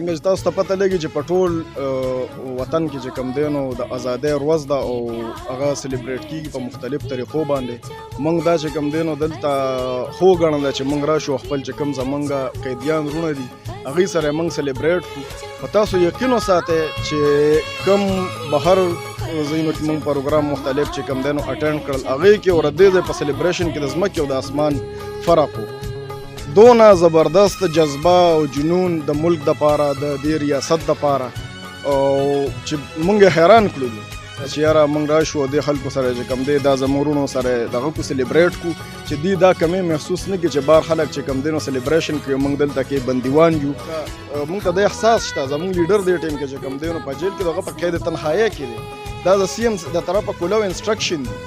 څنګه چې تاسو ته پته لګي چې په ټول وطن کې چې کوم دی نو د ازادۍ ورځ ده او هغه سلیبریټ کېږي په مختلف طریقو باندې. موږ دا چې کوم دی نو دلته خو ګڼل چې موږ راشو خپل چې کوم زمونږ قیدیان وروڼه دي هغوی سره موږ سلیبریټ کړو. په تاسو یقین وساتئ چې کوم بهر ځایونو کې موږ پروګرام مختلف چې کوم دی نو اټینډ کړل هغې کې او د دې ځای په سلیبریشن کې د ځمکې او د اسمان فرق و. دونه زبردست جذبه او جنون د ملک دپاره د دې ریاست دپاره او چې موږ حیران کړلو چې یاره موږ راشو او دې خلکو سره چې کوم دی دا زموږ وروڼو سره دغه کو سلیبریټ کړو چې دوی دا کمې محسوس نه کړي چې بار خلک چې کوم دی نو سلیبریشن کوي موږ دلته کې بندیوان یو. موږ ته دا احساس شته زموږ لیډر دې ټیم کې چې کوم دی نو په جیل کې دغه په قید تنهایۍ کې دی. دا د سی ایم د طرفه کولو انسټرکشن دی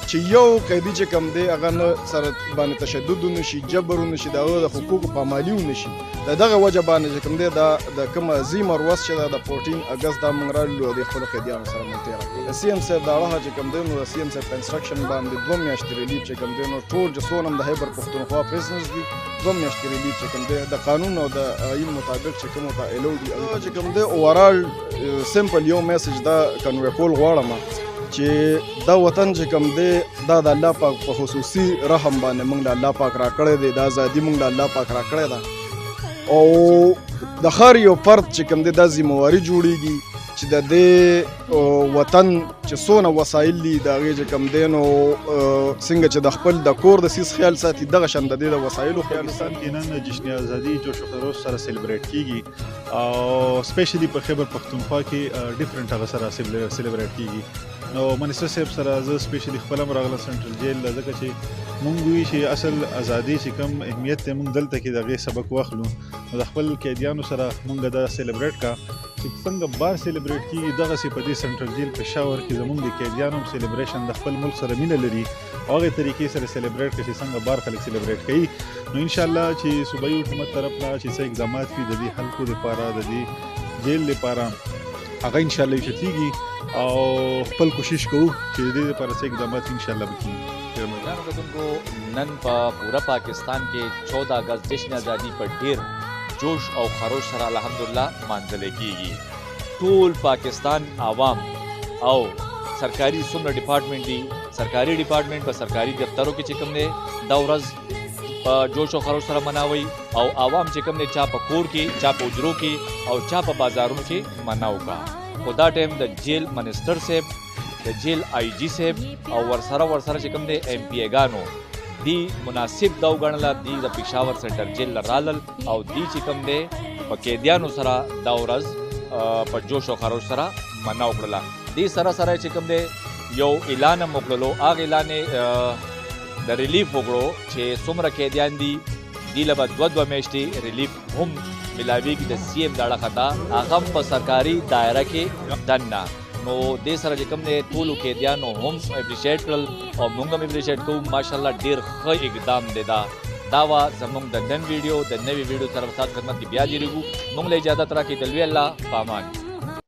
چې یو قیدي چې کوم دی هغه نه سره باندې تشدد ونه شي، جبر ونه شي، د هغه د حقوقو پامالي ونه شي. د دغه وجه باندې چې کوم دی دا د کوم عظیم ورځ چې ده د 14 اګست دا موږ رالو د خپلو قیدیانو سره موږ تېره کړې. د سی ایم صاحب دا هغه چې کوم دی نو د سی ایم صاحب په انسټرکشن باندې 2 میاشتې ریلیف چې کوم دی نو ټول چې څونه هم د خیبر پښتونخوا پریزنرز دي 2 میاشتې ریلیف چې کوم دی د قانون او د آیین مطابق چې کوم ته الو دي چې کوم دی اوورال سمپل یو میسج دا کنوی کول غواړم چې دا وطن چې کوم دی دا د الله پاک په خصوصي رحم باندې موږ له الله پاک راکړی دی. دا ازادي موږ له الله پاک راکړی ده او د هر یو فرد چې کوم دی دا ذمهواري جوړیږي چې د دې وطن چې څونه وسایل دي د هغې چې کوم دی نو څنګه چې د خپل د کور د سیس خیال ساتي دغه شان د دې د وسایلو خیال ساتي. کې نن جشن ازادي جوش و خروش سره سلیبریټ کیږي او سپیشلی په خیبر پښتونخوا کې ډیفرنٹ هغه سره سلیبریټ کیږي. نو منیسټر صاحب سره زه سپیشلی خپل هم راغلم سنټرل جیل ځکه چې مونږ وی چې اصل ازادي چې کوم اهمیت ته مونږ دلته کې د هغې سبق واخلو نو د خپل قیدیانو سره مونږ دا سلیبریټ کا چې څنګه بار سلیبریټ کیږي دغسې په دې سنټرل جیل پېښور کې زمونږ د قیدیانو هم سلیبریشن د خپل ملک سره مینه لري او هغې طریقې سره سلیبریټ کړي چې څنګه بار خلک سلیبریټ کوي. نو انشاءالله چې صوبایي حکومت طرف نه چې څه اقدامات وي د دې خلکو دپاره د دې جیل دپاره هغه انشاءالله وشتیږي او خپل کوشش کوو چې د دې لپاره څه اقدامات انشاءالله به کېږي. نن په پورا پاکستان کې 14 اگست جشن ازادي په ډیر جوش او خروش سره الحمدلله مانځل کېږي. ټول پاکستان عوام او سرکاري څومره ډپارټمنټ دي سرکاري ډپارټمنټ په سرکاري دفترو کې چې کوم دی دا ورځ په جوش او خروش سره مناوي او عوام چې کوم دی چا په کور کې چا په حجرو کې او چا په بازارونو کې مناو کا. خو دا ټایم د جیل منسټر صاحب د جیل آئی جی صاحب او ورسره چې کوم دی ایم پی اګانو دی مناسب دا وګڼله دی د پېښور سنټر جیل رالل او دی چې کوم دی په قیدیانو سره دا ورځ په جوش او خروش سره مناو کړله. دی سره چې کوم دی یو اعلان هم وکړلو هغه اعلان د ریلیف وکړو چې څومره قیدیان دي دی له به 2 میاشتې ریلیف هم ملاویږي د سی ایم داړه خطا هغه هم په سرکاري دایره کې دننه. نو دې سره چې کوم دی ټولو قیدیانو هم اپریشیټ کړل او موږ هم اپریشیټ کوو. ماشاءالله ډېر ښه اقدام دی دا وه زموږ د نن ویډیو د نوې ویډیو سره ستاسو خدمت کې بیا جوړېږو. موږ له اجازت راکړئ د لوی الله په امان.